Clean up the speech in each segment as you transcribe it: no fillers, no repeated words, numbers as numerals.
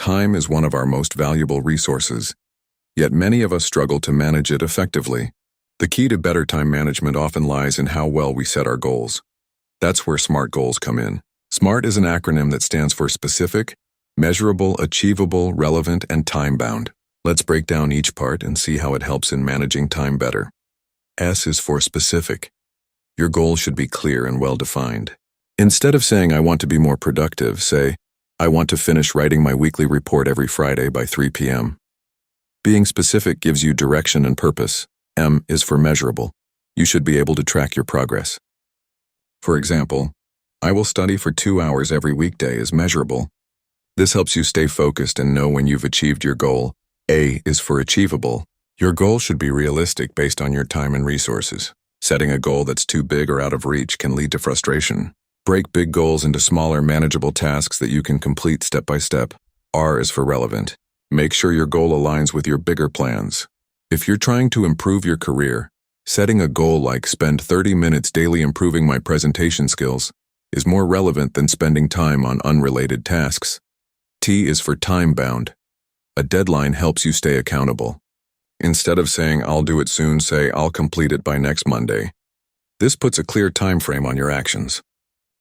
Time is one of our most valuable resources, yet many of us struggle to manage it effectively. The key to better time management often lies in how well we set our goals. That's where SMART goals come in. SMART is an acronym that stands for specific, measurable, achievable, relevant, and time-bound. Let's break down each part and see how it helps in managing time better. S is for specific. Your goal should be clear and well-defined. Instead of saying, "I want to be more productive," say, "I want to finish writing my weekly report every Friday by 3 p.m. Being specific gives you direction and purpose. M is for measurable. You should be able to track your progress. For example, "I will study for 2 hours every weekday" is measurable. This helps you stay focused and know when you've achieved your goal. A is for achievable. Your goal should be realistic based on your time and resources. Setting a goal that's too big or out of reach can lead to frustration. Break big goals into smaller, manageable tasks that you can complete step by step. R is for relevant. Make sure your goal aligns with your bigger plans. If you're trying to improve your career, setting a goal like "spend 30 minutes daily improving my presentation skills" is more relevant than spending time on unrelated tasks. T is for time-bound. A deadline helps you stay accountable. Instead of saying, "I'll do it soon," say, "I'll complete it by next Monday." This puts a clear time frame on your actions.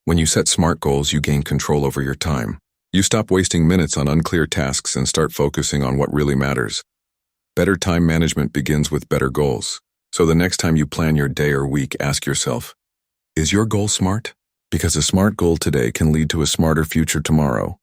When you set SMART goals, you gain control over your time. You stop wasting minutes on unclear tasks and start focusing on what really matters. Better time management begins with better goals. So the next time you plan your day or week, ask yourself, is your goal SMART? Because a SMART goal today can lead to a smarter future tomorrow.